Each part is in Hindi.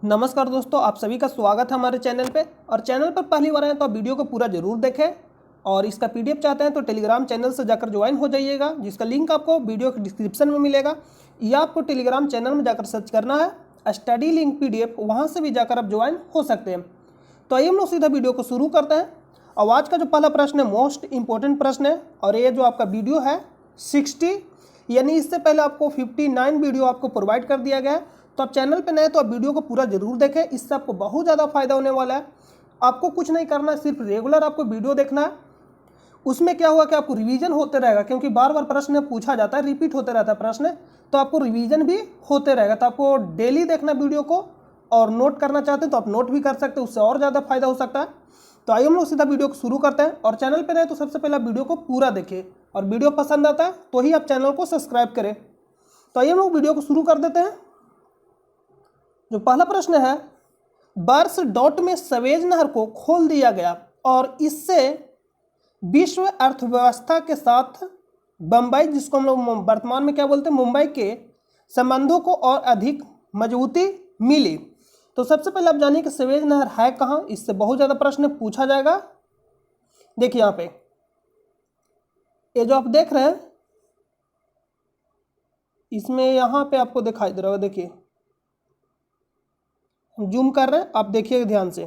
नमस्कार दोस्तों, आप सभी का स्वागत है हमारे चैनल पे। और चैनल पर पहली बार आए तो आप वीडियो को पूरा जरूर देखें और इसका पीडीएफ चाहते हैं तो टेलीग्राम चैनल से जाकर ज्वाइन हो जाइएगा, जिसका लिंक आपको वीडियो के डिस्क्रिप्शन में मिलेगा, या आपको टेलीग्राम चैनल में जाकर सर्च करना है स्टडी लिंक पीडीएफ, वहाँ से भी जाकर आप ज्वाइन हो सकते हैं। तो आइए हम लोग सीधा वीडियो को शुरू करते हैं। और आज का जो पहला प्रश्न है मोस्ट इंपॉर्टेंट प्रश्न है, और ये जो आपका वीडियो है 60 यानी इससे पहले आपको 59 वीडियो आपको प्रोवाइड कर दिया गया है। तो आप चैनल पे नए तो आप वीडियो को पूरा जरूर देखें, इससे आपको बहुत ज़्यादा फायदा होने वाला है। आपको कुछ नहीं करना है, सिर्फ रेगुलर आपको वीडियो देखना है। उसमें क्या हुआ कि आपको रिवीजन होते रहेगा, क्योंकि बार बार प्रश्न पूछा जाता है, रिपीट होते रहता है प्रश्न, तो आपको रिवीजन भी होते रहेगा। तो आपको डेली देखना वीडियो को, और नोट करना चाहते हैं तो आप नोट भी कर सकते हैं, उससे और ज़्यादा फायदा हो सकता है। तो आइए हम लोग सीधा वीडियो को शुरू करते हैं। और चैनल पर नए तो सबसे पहले आप वीडियो को पूरा देखें, और वीडियो पसंद आता है तो ही आप चैनल को सब्सक्राइब करें। तो आइए हम लोग वीडियो को शुरू कर देते हैं। जो पहला प्रश्न है, बर्स डॉट में सवेज नहर को खोल दिया गया और इससे विश्व अर्थव्यवस्था के साथ बम्बई, जिसको हम लोग वर्तमान में क्या बोलते हैं, मुंबई के संबंधों को और अधिक मजबूती मिली। तो सबसे पहले आप जानिए कि सवेज नहर है कहाँ, इससे बहुत ज़्यादा प्रश्न पूछा जाएगा। देखिए यहाँ पे ये जो आप देख रहे हैं, इसमें यहाँ पे आपको दिखाई दे रहा होगा, देखिए जूम कर रहे हैं, आप देखिए ध्यान से।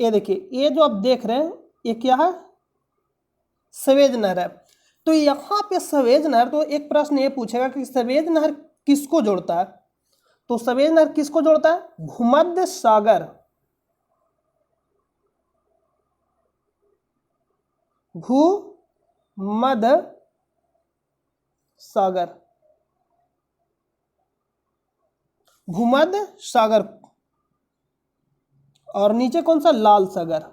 ये देखिए, ये जो आप देख रहे हैं ये क्या है, सवेज नहर है। तो यहाँ पे सवेज नहर, तो एक प्रश्न ये पूछेगा कि सवेज नहर किसको जोड़ता है। तो सवेज नहर किसको जोड़ता है, भूमध्य सागर, भूमध्य सागर, भूमध्य सागर, और नीचे कौन सा, लाल सागर।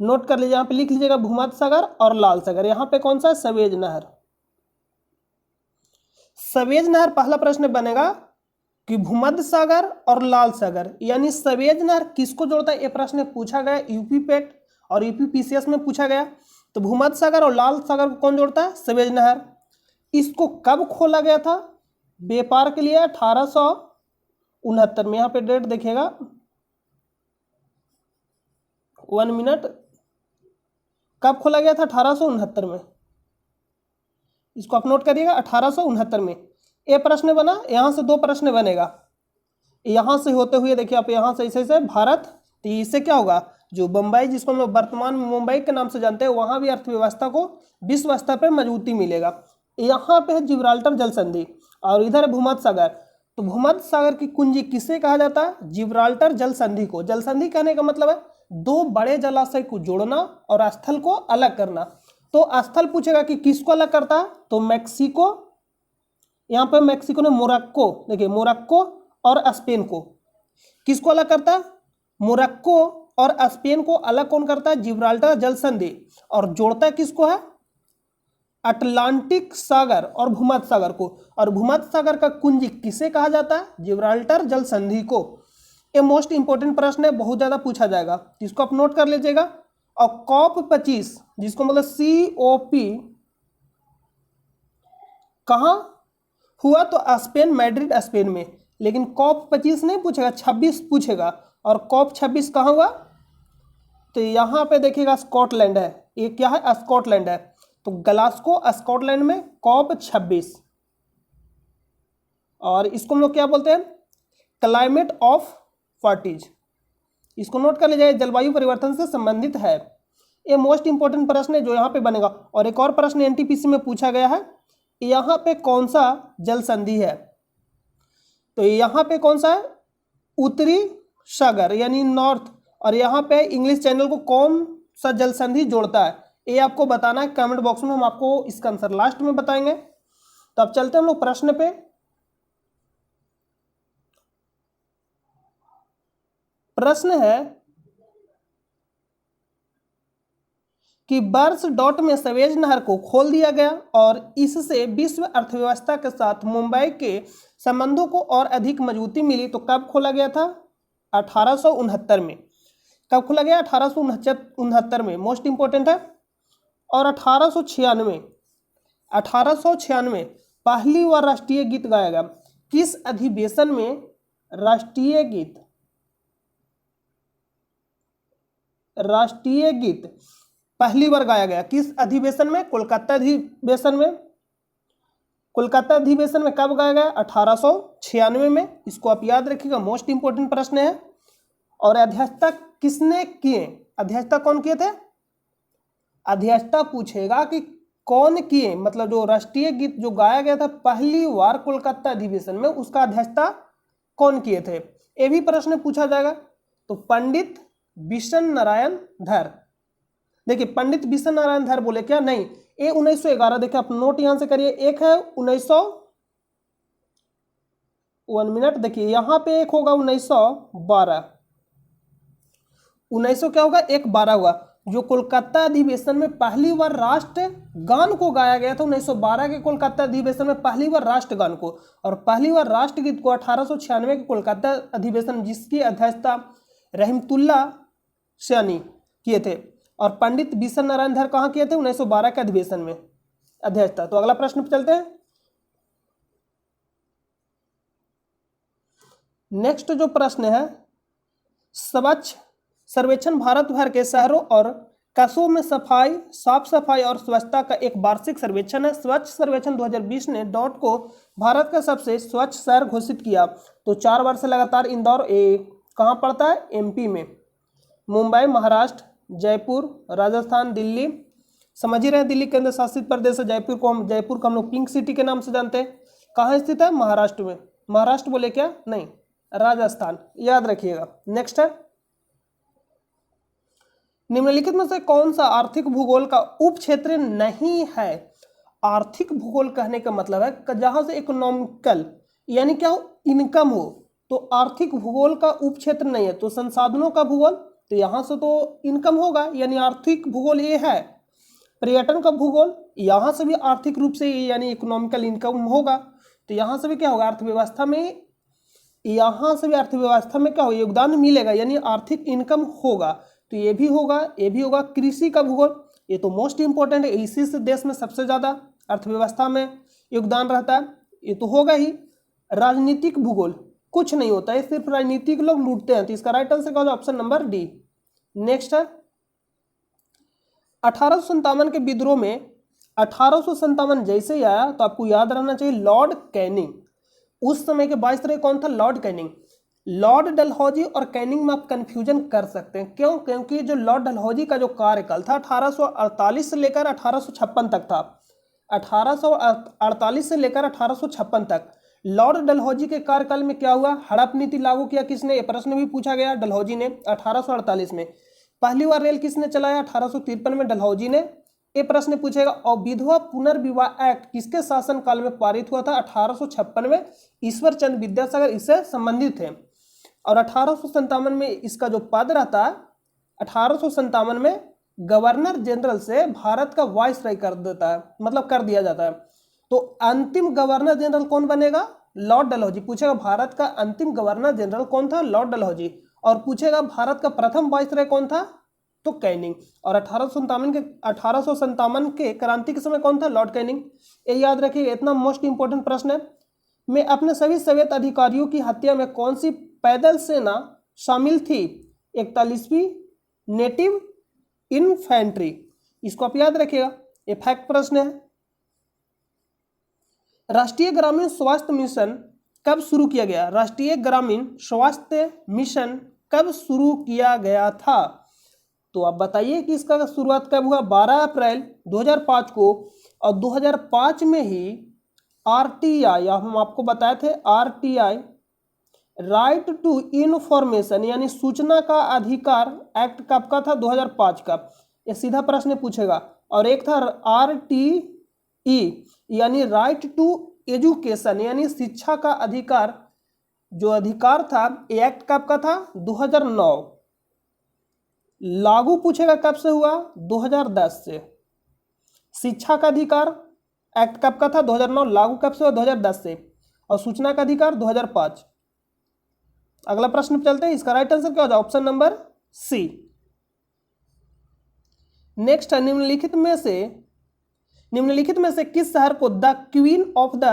नोट कर लीजिए, यहां पे लिख लीजिएगा भूमध्य सागर और लाल सागर। यहां पे कौन सा है, सवेज नहर। सवेज नहर पहला प्रश्न बनेगा कि भूमध्य सागर और लाल सागर, यानी सवेज नहर किसको जोड़ता है, यह प्रश्न पूछा गया यूपी पेट और यूपी पीसीएस में पूछा गया। तो भूमध्य सागर और लाल सागर को कौन जोड़ता है, सवेज नहर। इसको कब खोला गया था, व्यापार के लिए 1869 में। यहाँ पे डेट देखिएगा, 1 मिनट, कब खोला गया था, 1869 में। इसको आप नोट करिएगा, 1869 में ये प्रश्न बना। यहाँ से दो प्रश्न बनेगा, यहाँ से होते हुए देखिए आप, यहाँ से ऐसे भारत, तो इससे क्या होगा, जो बम्बई, जिसको हम लोग वर्तमान में मुंबई के नाम से जानते हैं, वहाँ भी अर्थव्यवस्था को विश्व स्तर पर मजबूती मिलेगा। यहाँ पे है जिब्राल्टर जल संधि, और इधर है भूमध्य सागर। तो भूमध्य सागर की कुंजी किसे कहा जाता है, जिब्राल्टर जल संधि को। जल संधि कहने का मतलब है दो बड़े जलाशय को जोड़ना और स्थल को अलग करना। तो स्थल पूछेगा कि किसको अलग करता है, तो मैक्सिको, यहाँ पे मैक्सिको ने मोरक्को, देखिए मोरक्को और स्पेन को किसको अलग करता है, मोरक्को और स्पेन को अलग कौन करता है, जिब्राल्टर जल संधि। और जोड़ता है किसको है, अटलांटिक सागर और भूमध्य सागर को। और भूमध्य सागर का कुंजी किसे कहा जाता है, जिब्राल्टर जल संधि को। ये मोस्ट इंपोर्टेंट प्रश्न है, बहुत ज्यादा पूछा जाएगा, इसको आप नोट कर लीजिएगा। और COP 25, जिसको मतलब COP, कहां हुआ, तो स्पेन, मैड्रिड स्पेन में। लेकिन COP 25 नहीं पूछेगा, 26 पूछेगा। और COP 26 कहां हुआ, तो यहां पे देखिएगा स्कॉटलैंड है, ये क्या है, स्कॉटलैंड है। तो ग्लासगो स्कॉटलैंड में COP 26। और इसको हम लोग क्या बोलते हैं, क्लाइमेट ऑफ पार्टीज। इसको नोट कर लीजिए, जलवायु परिवर्तन से संबंधित है। ये मोस्ट इंपोर्टेंट प्रश्न है जो यहाँ पे बनेगा। और एक और प्रश्न एनटीपीसी में पूछा गया है, यहाँ पे कौन सा जल संधि है, तो यहाँ पे कौन सा है, उत्तरी सागर यानी नॉर्थ। और यहाँ पे इंग्लिश चैनल को कौन सा जल संधि जोड़ता है, ये आपको बताना है कमेंट बॉक्स में, हम आपको इसका आंसर लास्ट में बताएंगे। तो अब चलते हैं हम लोग प्रश्न पे। प्रश्न है कि बर्स डॉट में सवेज नहर को खोल दिया गया और इससे विश्व अर्थव्यवस्था के साथ मुंबई के संबंधों को और अधिक मजबूती मिली। तो कब खोला गया था, 1869 में। कब खोला गया, 1869 में, मोस्ट इंपोर्टेंट है। और 1896 पहली बार राष्ट्रीय गीत गाया गया। किस अधिवेशन में राष्ट्रीय गीत पहली बार गाया गया? किस अधिवेशन में? कोलकाता अधिवेशन में। कोलकाता अधिवेशन में कब गाया गया? 1896 में। इसको आप याद रखिएगा, मोस्ट इंपोर्टेंट प्रश्न है। और अध्यक्षता किसने किए? अध्यक्षता कौन किए थे? अध्यक्षता पूछेगा कि कौन किए, मतलब जो राष्ट्रीय गीत जो गाया गया था पहली बार कोलकाता अधिवेशन में, उसका अध्यक्षता कौन किए थे? ये भी प्रश्न पूछा जाएगा। तो पंडित बिशन नारायण धर। देखिए पंडित बिशन नारायण धर बोले क्या? नहीं, ये 1911। देखिए आप नोट यहां से करिए। एक है 1 मिनट, देखिए यहां पे एक होगा 1912। 1900 क्या होगा? 1 12 हुआ। जो कोलकाता अधिवेशन में पहली बार राष्ट्र गान को गाया गया था 1912 के कोलकाता अधिवेशन में पहली बार राष्ट्रगान को, और पहली बार राष्ट्रगीत को 1896 के कोलकाता अधिवेशन, जिसकी अध्यक्षता रहमतुल्ला सैनी किए थे। और पंडित बिशन नारायण धर कहाँ किए थे? 1912 के अधिवेशन में अध्यक्षता। तो अगला प्रश्न पे चलते हैं। नेक्स्ट जो प्रश्न है, स्वच्छ सर्वेक्षण भारत भर के शहरों और कस्बों में सफाई, साफ सफाई और स्वच्छता का एक वार्षिक सर्वेक्षण है। स्वच्छ सर्वेक्षण 2020 ने डॉट को भारत का सबसे स्वच्छ शहर घोषित किया। तो 4 वर्ष लगातार इंदौर कहाँ पड़ता है? एमपी में। मुंबई महाराष्ट्र, जयपुर राजस्थान, दिल्ली समझ ही रहे हैं, दिल्ली केंद्र शासित प्रदेश है। जयपुर को हम लोग पिंक सिटी के नाम से जानते हैं। कहाँ स्थित है? महाराष्ट्र में। महाराष्ट्र बोले क्या? नहीं, राजस्थान, याद रखिएगा। नेक्स्ट है, निम्नलिखित में से कौन सा आर्थिक भूगोल का उप क्षेत्र नहीं है? आर्थिक भूगोल कहने का मतलब है जहां से इकोनॉमिकल यानी क्या हो? इनकम हो, तो आर्थिक भूगोल का उप क्षेत्र नहीं है। तो संसाधनों का भूगोल, तो यहां से तो इनकम होगा, यानी आर्थिक भूगोल ये है। पर्यटन का भूगोल, यहां से भी आर्थिक रूप से यानी इकोनॉमिकल इनकम होगा, तो यहां से भी क्या होगा? अर्थव्यवस्था में, यहां से भी अर्थव्यवस्था में क्या होगा? योगदान मिलेगा, यानी आर्थिक इनकम होगा। तो ये भी होगा, ये भी होगा। कृषि का भूगोल, ये तो मोस्ट इंपॉर्टेंट है, इसी से देश में सबसे ज्यादा अर्थव्यवस्था में योगदान रहता है, ये तो होगा ही। राजनीतिक भूगोल कुछ नहीं होता है, सिर्फ राजनीतिक लोग लूटते हैं, तो इसका राइट आंसर क्या होगा? Option number D. नेक्स्ट है, 1857 के विद्रोह में 1857 जैसे ही आया तो आपको याद रहना चाहिए लॉर्ड कैनिंग। उस समय के वाइसरॉय कौन था? Lord Canning. लॉर्ड डलहौजी और कैनिंग में आप कंफ्यूजन कर सकते हैं, क्यों? क्योंकि जो लॉर्ड डलहौजी का जो कार्यकाल था 1848 से लेकर 1856 तक था। 1848 से लेकर 1856 तक लॉर्ड डलहौजी के कार्यकाल में क्या हुआ? हड़प नीति लागू किया किसने? ये प्रश्न भी पूछा गया। डलहौजी ने 1848 में। पहली बार रेल किसने चलाया? 1853 में डलहौजी ने। ये प्रश्न पूछेगा। और विधवा पुनर्विवाह एक्ट किसके शासन काल में पारित हुआ था? 1856 में। ईश्वर चंद्र विद्यासागर इससे संबंधित थे। और 1857 में इसका जो पद रहता है, 1857 में गवर्नर जनरल से भारत का वाइसरॉय कर देता है, मतलब कर दिया जाता है। तो अंतिम गवर्नर जनरल कौन बनेगा? लॉर्ड डलहौजी। पूछेगा भारत का अंतिम गवर्नर जनरल कौन था? लॉर्ड डलहौजी। और पूछेगा भारत का प्रथम वाइसरॉय कौन था? तो कैनिंग। और 1857 के क्रांति के समय कौन था? Lord Canning. ये याद रखिए, इतना मोस्ट इंपोर्टेंट प्रश्न है। मैं अपने सभी सोवियत अधिकारियों की हत्या में कौन सी पैदल सेना शामिल थी? 41वीं नेटिव इन्फेंट्री। इसको आप याद रखिएगा, ये फैक्ट प्रश्न है। राष्ट्रीय ग्रामीण स्वास्थ्य मिशन कब शुरू किया गया? राष्ट्रीय ग्रामीण स्वास्थ्य मिशन कब शुरू किया गया था? तो आप बताइए कि इसका शुरुआत कब हुआ? 12 अप्रैल 2005 को। और 2005 में ही आरटीआई, हम आपको बताए थे आरटीआई, राइट टू इन्फॉर्मेशन यानी सूचना का अधिकार एक्ट कब का था? 2005 का। ये सीधा प्रश्न पूछेगा। और एक था आरटीई यानी राइट टू एजुकेशन यानी शिक्षा का अधिकार, जो अधिकार था ये एक्ट कब का था? 2009। लागू पूछेगा कब से हुआ? 2010 से। शिक्षा का अधिकार एक्ट कब का था? 2009। लागू कब से हुआ? 2010 से। और सूचना का अधिकार 2005। अगला प्रश्न पे चलते हैं, इसका राइट आंसर क्या हो जाए? Option number C. नेक्स्ट है, निम्नलिखित में से किस शहर को the queen of the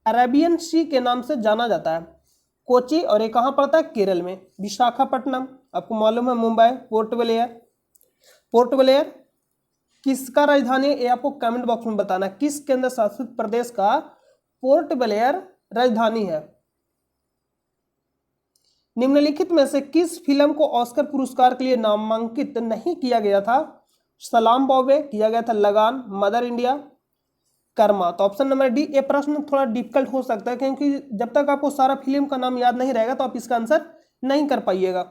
Arabian sea के नाम से जाना जाता है? कोची, और ये कहाँ पड़ता है? केरल में। विशाखापट्टनम, आपको मालूम है, Mumbai. Port Blair, port Blair किसका राजधानी है? ये आपको कमेंट बॉक्स में बताना है, किस केंद्र शासित प्रदेश का पोर्ट ब्लेयर राजधानी है? निम्नलिखित में से किस फिल्म को ऑस्कर पुरस्कार के लिए नामांकित नहीं किया गया था? सलाम बॉम्बे किया गया था, लगान, मदर इंडिया, कर्मा। तो ऑप्शन नंबर डी। ये प्रश्न थोड़ा डिफिकल्ट हो सकता है क्योंकि जब तक आपको सारा फिल्म का नाम याद नहीं रहेगा तो आप इसका आंसर नहीं कर पाइएगा।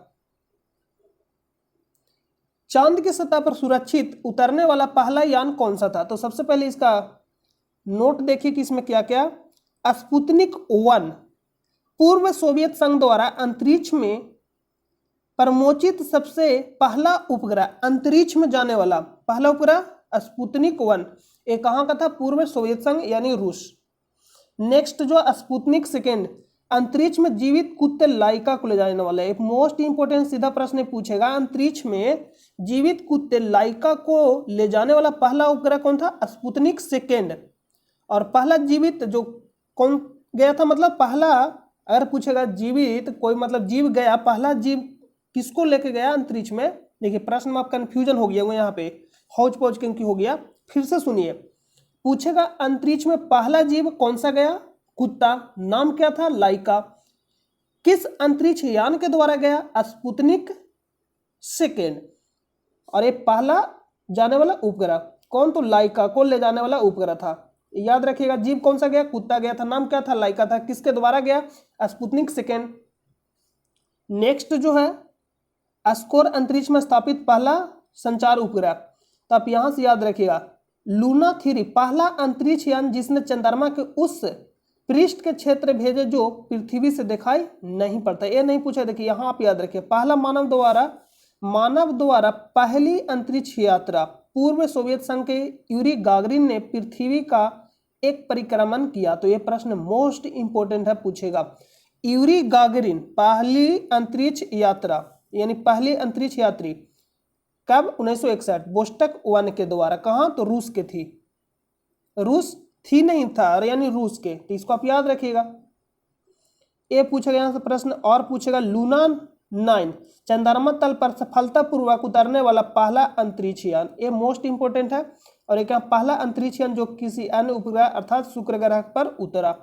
चांद की सतह पर सुरक्षित उतरने वाला पहला यान कौन सा था? तो सबसे पहले इसका नोट देखिए कि इसमें क्या क्या। स्पुतनिक 1 पूर्व सोवियत संघ द्वारा अंतरिक्ष में प्रमोचित सबसे पहला उपग्रह, अंतरिक्ष में जाने वाला पहला उपग्रह स्पुतनिक 1। ये कहाँ का था? पूर्व सोवियत संघ यानी रूस। नेक्स्ट जो स्पुतनिक 2 अंतरिक्ष में जीवित कुत्ते लाइका को ले जाने वाला है। एक मोस्ट इंपोर्टेंट सीधा प्रश्न पूछेगा, अंतरिक्ष में जीवित कुत्ते लाइका को ले जाने वाला पहला उपग्रह कौन था? स्पुतनिक 2। और पहला जीवित जो कौन गया था, मतलब पहला अगर पूछेगा जीवित कोई मतलब जीव गया, पहला जीव किसको लेके गया अंतरिक्ष में? देखिए प्रश्न में आप कंफ्यूजन हो गया यहाँ पे, हौज पौज क्योंकि हो गया। फिर से सुनिए, पूछेगा अंतरिक्ष में पहला जीव कौन सा गया? कुत्ता, नाम क्या था? लाइका। किस अंतरिक्ष यान के द्वारा गया? स्पुतनिक 2। और ये पहला जाने वाला उपग्रह कौन? तो लाइका को ले जाने वाला उपग्रह था। याद रखिएगा, जीव कौन सा गया? कुत्ता गया था, नाम क्या था? लाइका था। किसके द्वारा गया? स्पुतनिक 2। नेक्स्ट जो है स्कोर अंतरिक्ष में स्थापित पहला संचार उपग्रह, तो आप यहां से याद रखिएगा लूना 3 पहला अंतरिक्ष यान जिसने चंद्रमा के उस पृष्ठ के क्षेत्र भेजे जो पृथ्वी से दिखाई नहीं पड़ता। ये नहीं पूछा, देखिए यहां आप याद रखिए पहला मानव द्वारा पहली अंतरिक्ष यात्रा पूर्व सोवियत संघ के यूरी गागरिन ने पृथ्वी का एक परिक्रमण किया। तो ये प्रश्न मोस्ट इंपोर्टेंट है, पूछेगा यूरी गागरिन पहली अंतरिक्ष यात्रा यानी पहली अंतरिक्ष यात्री कब? 1961 वोस्टक 1 के द्वारा। कहां? तो रूस के थी, रूस थी नहीं था यानी रूस के, तो इसको आप याद रखिएगा। ये पूछेगा यहां से प्रश्न और पूछेगा लूना 9 चंद्रमा तल पर सफलतापूर्वक उतरने वाला पहला अंतरिक्ष यान, ये मोस्ट इंपोर्टेंट है। और एक पहला अंतरिक्ष यान जो किसी अन्य उपग्रह अर्थात शुक्र ग्रह पर उतरा।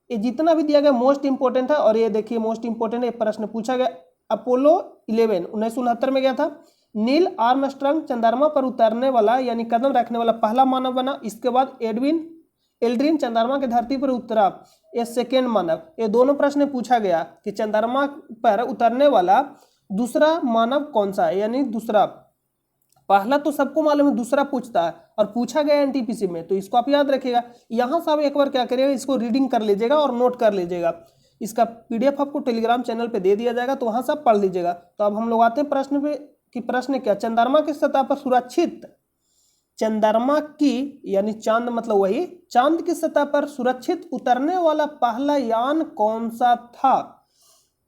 ये जितना भी दिया गया मोस्ट इंपोर्टेंट है। और ये देखिए मोस्ट इंपोर्टेंट है, प्रश्न पूछा गया अपोलो 11 1969 में गया था। नील आर्मस्ट्रांग चंद्रमा पर उतरने वाला यानी कदम रखने वाला पहला मानव बना। इसके बाद एल्ड्रिन चंद्रमा की धरती पर उतरा, ये 2nd मानव। ये दोनों प्रश्न पूछा गया कि चंद्रमा पर उतरने वाला दूसरा मानव कौन सा है, यानी दूसरा। पहला तो सबको मालूम है, दूसरा पूछता है और पूछा गया एनटीपीसी में, तो इसको आप याद रखिएगा। यहां से आप एक बार क्या करिएगा, इसको रीडिंग कर लीजिएगा और नोट कर लीजिएगा। इसका पीडीएफ आपको टेलीग्राम चैनल पे दे दिया जाएगा, तो वहां से आप पढ़ लीजिएगा। तो अब हम लोग आते हैं प्रश्न पे कि प्रश्न क्या, चंद्रमा की सतह पर सुरक्षित, चंद्रमा की यानी चांद मतलब वही, चांद की सतह पर सुरक्षित उतरने वाला पहला यान कौन सा था?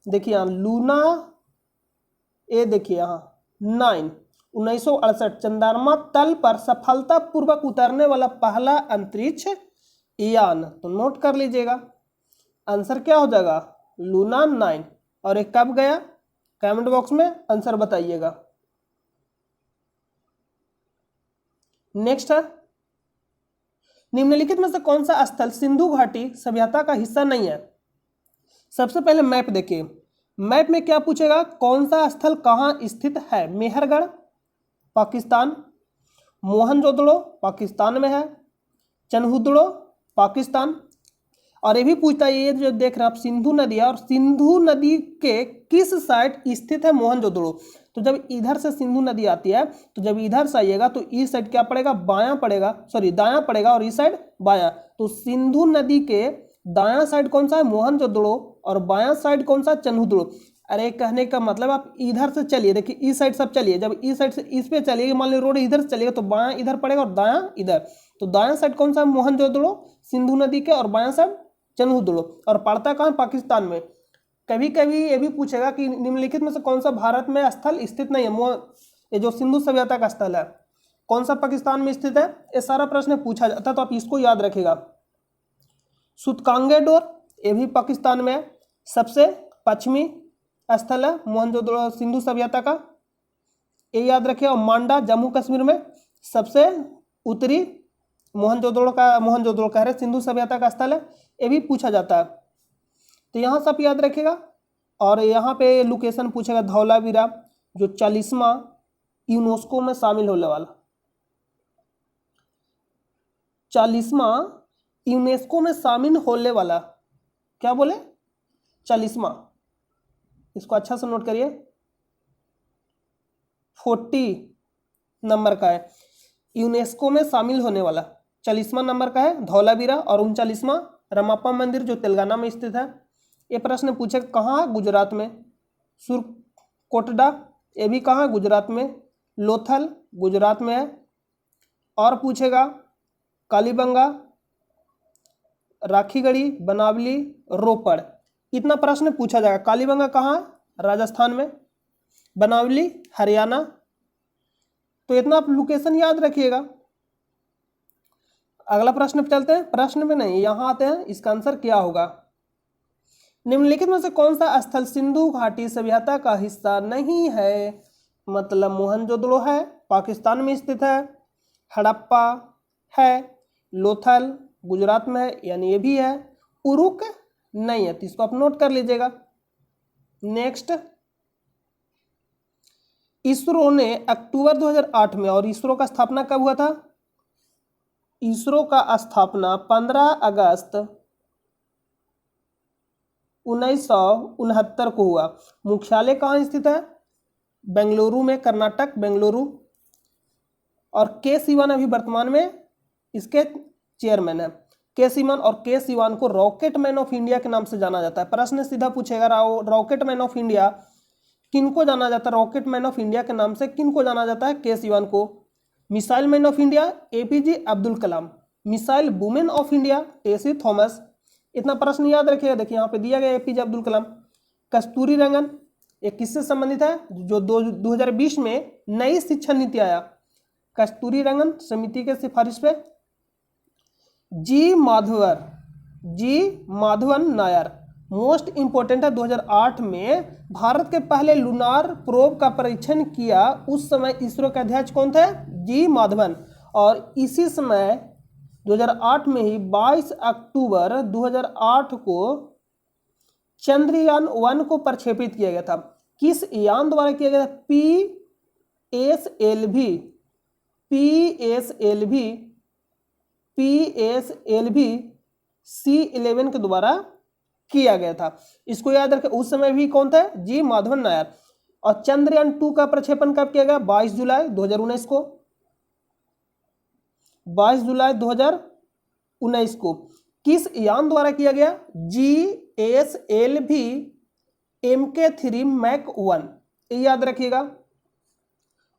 देखिए यहां लूना, ये देखिए यहां 9 1968 चंद्रमा तल पर सफलतापूर्वक उतरने वाला पहला अंतरिक्ष यान। तो नोट कर लीजिएगा, आंसर क्या हो जाएगा? लूना 9। और एक कब गया? कमेंट बॉक्स में आंसर बताइएगा। नेक्स्ट है, निम्नलिखित में से कौन सा स्थल सिंधु घाटी सभ्यता का हिस्सा नहीं है? सबसे पहले मैप देखिए, मैप में क्या पूछेगा, कौन सा स्थल कहां स्थित है? मेहरगढ़ पाकिस्तान, मोहनजोदड़ो पाकिस्तान में है, चनहुदड़ो पाकिस्तान। और ये भी पूछता है, ये जो देख रहे हैं आप सिंधु नदी है, और सिंधु नदी के किस साइड स्थित है मोहनजोदड़ो? तो जब इधर से सिंधु नदी आती है, तो जब इधर से आइएगा तो इस साइड क्या पड़ेगा? बायां पड़ेगा, सॉरी दायां पड़ेगा, और इस साइड बायां। तो सिंधु नदी के दायां साइड कौन सा है? मोहनजोदड़ो, और बायां साइड कौन सा? चनहुदड़ो। अरे कहने का मतलब आप इधर से चलिए, देखिए इस साइड सब चलिए, जब इस साइड से इस पे चलिए, मान लीजिए रोड इधर से चलिएगा तो बायां इधर पड़ेगा और दायां इधर। तो दायां साइड कौन सा है? मोहनजोदड़ो सिंधु नदी के, और बायां साइड चनहुदड़ो। और पड़ता कहाँ? पाकिस्तान में। कभी कभी ये भी पूछेगा कि निम्नलिखित में से कौन सा भारत में स्थल स्थित नहीं है? ये जो सिंधु सभ्यता का स्थल है कौन सा पाकिस्तान में स्थित है? ये सारा प्रश्न पूछा जाता है, तो आप इसको याद रखिएगा। सूतकांगेडोर, ये भी पाकिस्तान में है। सबसे पश्चिमी स्थल है मोहनजोदड़ो सिंधु सभ्यता का, ये याद रखिए। और मांडा जम्मू कश्मीर में सबसे उत्तरी मोहनजोदड़ो कह रहे सिंधु सभ्यता का स्थल है, ये भी पूछा जाता है। तो यहाँ सब याद रखिएगा। और यहाँ पे लोकेशन पूछेगा धौलावीरा, जो 40वां यूनेस्को में शामिल होने वाला, 40वां यूनेस्को में शामिल होने वाला, क्या बोले 40वां, इसको अच्छा से नोट करिए। 40 नंबर का है, यूनेस्को में शामिल होने वाला 40वां नंबर का है धौलावीरा। और 39वां रमाप्पा मंदिर, जो तेलंगाना में स्थित है। ये प्रश्न पूछे कहाँ है, गुजरात में। सुरकोटडा, ये भी कहाँ है, गुजरात में। लोथल गुजरात में है। और पूछेगा कालीबंगा, राखीगढ़ी, बनावली, रोपड़, इतना प्रश्न पूछा जाएगा। कालीबंगा कहाँ है, राजस्थान में। बनावली हरियाणा। तो इतना आप लोकेशन याद रखिएगा। अगला प्रश्न पे चलते हैं। प्रश्न में नहीं, यहां आते हैं, इसका आंसर क्या होगा। निम्नलिखित में से कौन सा स्थल सिंधु घाटी सभ्यता का हिस्सा नहीं है। मतलब मोहनजोदड़ो है, पाकिस्तान में स्थित है। हड़प्पा है, लोथल गुजरात में है, यानी ये भी है। उरुक नहीं है, तो इसको आप नोट कर लीजिएगा। नेक्स्ट, इसरो ने अक्टूबर 2008 में, और इसरो का स्थापना कब हुआ था। इसरो का स्थापना 15 अगस्त 1969 को हुआ। मुख्यालय कहाँ स्थित है, बेंगलुरु में, कर्नाटक, बेंगलुरु। और के सिवान अभी वर्तमान में इसके चेयरमैन है। के सिवान, और के सिवान को रॉकेट मैन ऑफ इंडिया के नाम से जाना जाता है। प्रश्न सीधा पूछेगा, रॉकेट मैन ऑफ इंडिया किनको जाना जाता है, रॉकेट मैन ऑफ इंडिया के नाम से किनको जाना जाता है, के सिवान को। Missile man of India APJ Abdul Kalam. Missile women of India Tessy Thomas. इतना प्रश्न याद रखिएगा। देखिए यहाँ पे दिया गया एपीजे अब्दुल कलाम। कस्तूरी रंगन, ये किससे संबंधित है, जो 2020 में नई शिक्षा नीति आया, कस्तूरी रंगन समिति के सिफारिश पे। जी माधवन नायर, मोस्ट इंपोर्टेंट है। 2008 में भारत के पहले लूनार प्रोब का परीक्षण किया, उस समय इसरो के अध्यक्ष कौन थे, जी माधवन। और इसी समय 2008 में ही 22 अक्टूबर 2008 को चंद्रयान 1 को प्रक्षेपित किया गया था। किस यान द्वारा किया गया था, PSLV C11 के द्वारा किया गया था। इसको याद रखें। उस समय भी कौन था, जी माधवन नायर। और चंद्रयान 2 का प्रक्षेपण कब किया गया, 22 जुलाई 2019 को। 22 जुलाई 2019 को किस यान द्वारा किया गया, GSLV MK3 मैक 1, ये याद रखिएगा।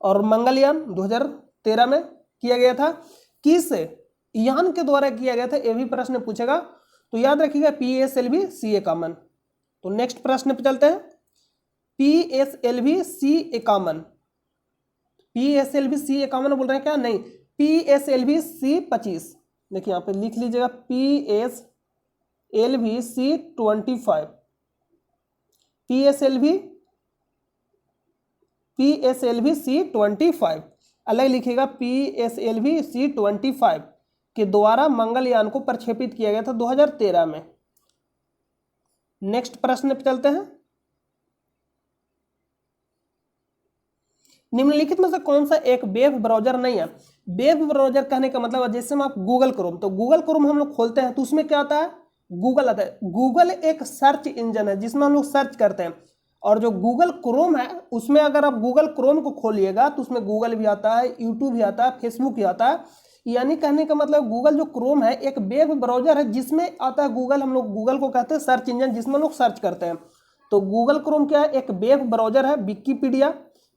और मंगलयान 2013 में किया गया था। किस यान के द्वारा किया गया था, ये भी प्रश्न पूछेगा, तो याद रखिएगा PSLV C51। तो नेक्स्ट प्रश्न पे चलते हैं। PSLV C51 बोल रहे हैं क्या, नहीं, PSLV C25। देखिए यहाँ पे लिख लीजिएगा PSLV C25। PSLV C25 अलग लिखिएगा। PSLV C25 के द्वारा मंगलयान को प्रक्षेपित किया गया था 2013 में। नेक्स्ट प्रश्न पे चलते हैं। निम्नलिखित में से कौन सा एक वेब ब्राउजर नहीं है। वेब ब्राउजर कहने का मतलब जैसे हम आप गूगल क्रोम, तो गूगल क्रोम हम लोग खोलते हैं तो उसमें क्या आता है, गूगल आता है। गूगल एक सर्च इंजन है जिसमें हम लोग सर्च करते हैं। और जो गूगल क्रोम है उसमें अगर आप गूगल क्रोम को खोलिएगा तो उसमें गूगल भी आता है, यूट्यूब भी आता है, फेसबुक भी आता है। यानी कहने का मतलब गूगल जो क्रोम है एक वेब ब्राउजर है जिसमें आता है गूगल। हम लोग गूगल को कहते हैं सर्च इंजन जिसमें लोग सर्च करते हैं। तो गूगल क्रोम क्या है, एक वेब ब्राउजर है।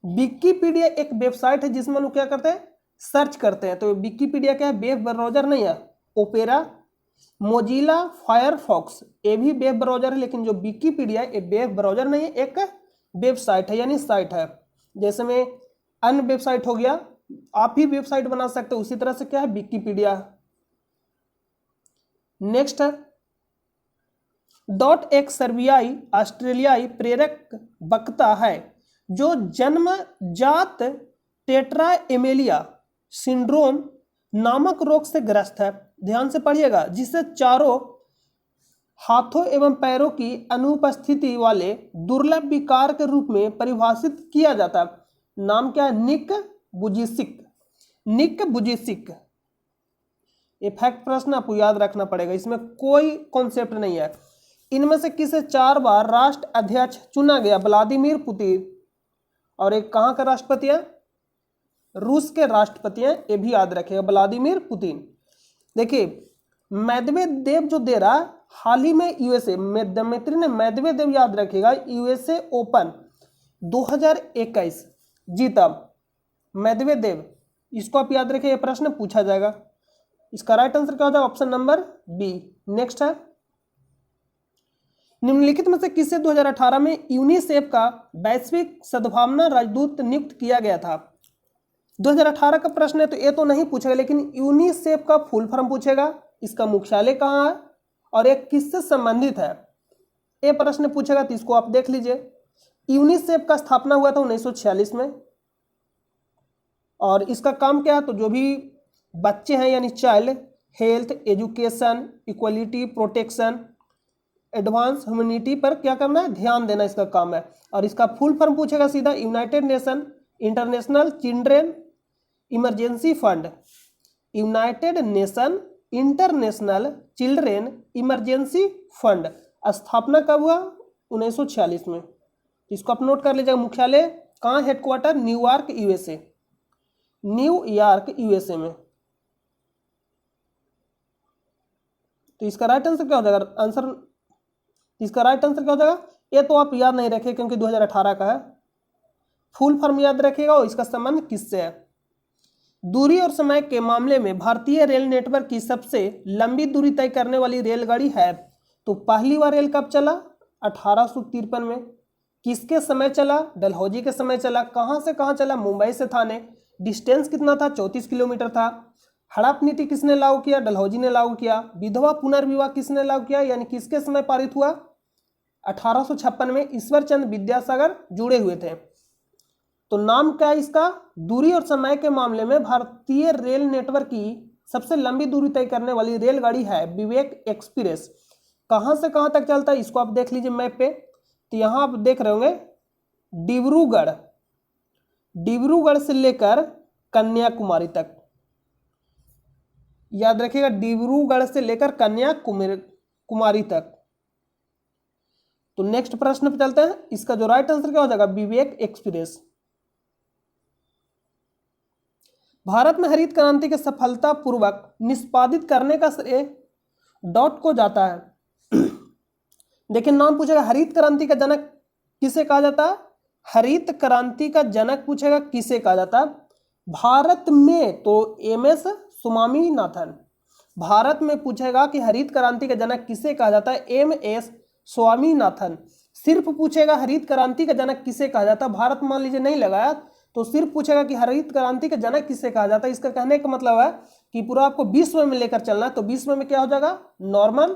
विकिपीडिया एक वेबसाइट है जिसमें लोग क्या करते हैं, सर्च करते हैं। तो विकिपीडिया क्या है, वेब ब्राउजर नहीं है। ओपेरा, मोजिला फायरफॉक्स, ये भी वेब ब्राउजर है, लेकिन जो विकिपीडिया ये वेब ब्राउजर नहीं है, एक वेबसाइट है यानी साइट है। जैसे में अन्य वेबसाइट हो गया, आप भी वेबसाइट बना सकते हो, उसी तरह से क्या है विकिपीडिया। नेक्स्ट है डॉट एक सर्बियाई ऑस्ट्रेलियाई प्रेरक वक्ता है जो जन्मजात टेट्रा एमेलिया सिंड्रोम नामक रोग से ग्रस्त है, ध्यान से पढ़िएगा, जिसे चारों हाथों एवं पैरों की अनुपस्थिति वाले दुर्लभ विकार के रूप में परिभाषित किया जाता है। नाम क्या है? निक वुजिसिक। निक वुजिसिक। ये फैक्ट प्रश्न आपको याद रखना पड़ेगा, इसमें कोई कॉन्सेप्ट नहीं है। इनमें से किसे 4 बार राष्ट्र अध्यक्ष चुना गया? Vladimir Putin. और एक कहाँ का राष्ट्रपति है? रूस के राष्ट्रपति हैं, ये भी याद रखिएगा, व्लादिमीर पुतिन। देखिए मेदवेदेव जो दे रहा है हाल ही में यूएसए दमित्री ने मेदवेदेव याद रखिएगा यूएसए ओपन 2021 जीता मेदवेदेव, इसको आप याद रखिए, ये प्रश्न पूछा जाएगा। इसका राइट आंसर क्या हो जाएगा? Option number B. नेक्स्ट है, निम्नलिखित में से किसे 2018 में यूनिसेफ का वैश्विक सद्भावना राजदूत नियुक्त किया गया था? 2018 का प्रश्न है तो ये तो नहीं पूछेगा, लेकिन यूनिसेफ का फुल फॉर्म पूछेगा, इसका मुख्यालय कहाँ है और ये किससे संबंधित है, ये प्रश्न पूछेगा, तो इसको आप देख लीजिए। यूनिसेफ का स्थापना हुआ था 1946 में और इसका काम क्या है? तो जो भी बच्चे हैं यानी child health, education, equality, protection, advance humanity पर क्या करना है? ध्यान देना, इसका काम है। और इसका फुल फॉर्म पूछेगा सीधा, United nation international children emergency fund. United nation international children emergency fund स्थापना कब हुआ? 1946 में। इसको आप नोट कर लीजिएगा। मुख्यालय कहाँ? Headquarter New York USA, New York USA में। तो इसका राइट आंसर क्या हो जाएगा? इसका राइट आंसर क्या हो जाएगा? ये तो आप याद नहीं रखें क्योंकि 2018 का है। फुल फॉर्म याद रखिएगा और इसका संबंध किससे है। दूरी और समय के मामले में भारतीय रेल नेटवर्क की सबसे लंबी दूरी तय करने वाली रेलगाड़ी है। तो पहली बार रेल कब चला? 1853 में। किसके समय चला? डलहौजी के समय चला। कहाँ से कहाँ चला? मुंबई से थाने। डिस्टेंस कितना था? 34 किलोमीटर था। हड़प नीति किसने लागू किया? डलहौजी ने लागू किया। विधवा पुनर्विवाह किसने लागू किया, यानी किसके समय पारित हुआ? 1856 में ईश्वर चंद्र विद्यासागर जुड़े हुए थे। तो नाम क्या है इसका? दूरी और समय के मामले में भारतीय रेल नेटवर्क की सबसे लंबी दूरी तय करने वाली रेलगाड़ी है विवेक एक्सप्रेस। कहां से कहां तक चलता है इसको आप देख लीजिए मैप पे। तो यहां आप देख रहे होंगे डिब्रूगढ़ से लेकर कन्याकुमारी तक, याद रखिएगा, डिब्रूगढ़ से लेकर कन्याकुमारी तक। तो नेक्स्ट प्रश्न पे चलते हैं। इसका जो राइट आंसर क्या हो जाएगा? विवेक एक्सप्रेस। भारत में हरित क्रांति के सफलतापूर्वक निष्पादित करने का श्रेय डॉट को जाता है। देखिए नाम पूछेगा, हरित क्रांति का जनक किसे कहा जाता है? हरित क्रांति का जनक पूछेगा किसे कहा जाता है भारत में? तो एमएस स्वामीनाथन। भारत में पूछेगा कि हरित क्रांति का जनक किसे कहा जाता है? एमएस स्वामीनाथन। सिर्फ पूछेगा हरित क्रांति का जनक किसे कहा जाता है, भारत मान लीजिए नहीं लगाया तो सिर्फ पूछेगा कि हरित क्रांति का जनक किसे कहा जाता है। इसका कहने का मतलब है कि पूरा आपको विश्व में लेकर चलना है। तो विश्व में क्या हो जाएगा? नॉर्मन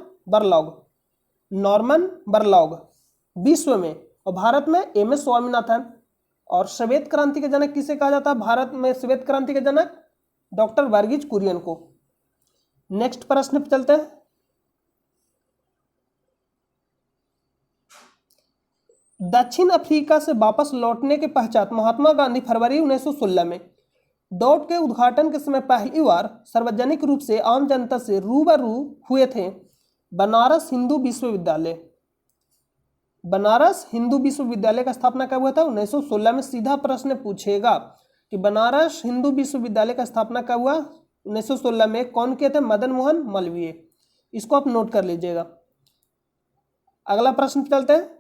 बरलॉग विश्व में, और भारत में एमएस स्वामीनाथन। और श्वेत क्रांति के जनक किसे कहा जाता है भारत में? श्वेत क्रांति के जनक डॉक्टर वर्गीज कुरियन को। नेक्स्ट प्रश्न पे चलते हैं। दक्षिण अफ्रीका से वापस लौटने के पश्चात महात्मा गांधी फरवरी 1916 में डॉट के उद्घाटन के समय पहली बार सार्वजनिक रूप से आम जनता से रूबरू हुए थे। बनारस हिंदू विश्वविद्यालय का स्थापना कब हुआ था? 1916 में। सीधा प्रश्न पूछेगा कि बनारस हिंदू विश्वविद्यालय का स्थापना कब हुआ? 1916 में। कौन किए थे? मदन मोहन मालवीय। इसको आप नोट कर लीजिएगा। अगला प्रश्न चलते हैं।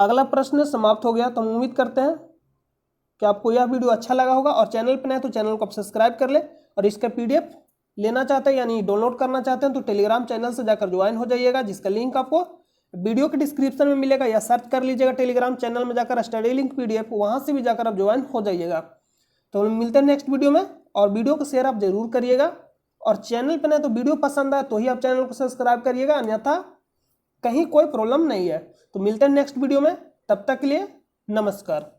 अगला प्रश्न समाप्त हो गया। तो हम उम्मीद करते हैं कि आपको यह वीडियो अच्छा लगा होगा, और चैनल पर नए तो चैनल को आप सब्सक्राइब कर ले, और इसका पीडीएफ लेना चाहते हैं यानी डाउनलोड करना चाहते हैं तो टेलीग्राम चैनल से जाकर ज्वाइन हो जाइएगा, जिसका लिंक आपको वीडियो के डिस्क्रिप्शन में मिलेगा, या सर्च कर लीजिएगा टेलीग्राम चैनल में जाकर स्टडी लिंक पीडीएफ, वहां से भी जाकर आप ज्वाइन हो जाइएगा। तो हम मिलते हैं नेक्स्ट वीडियो में, और वीडियो को शेयर आप जरूर करिएगा, और चैनल पर नए तो वीडियो पसंद आए तो ही आप चैनल को सब्सक्राइब करिएगा, अन्यथा कहीं कोई प्रॉब्लम नहीं है। तो मिलते हैं नेक्स्ट वीडियो में, तब तक के लिए नमस्कार।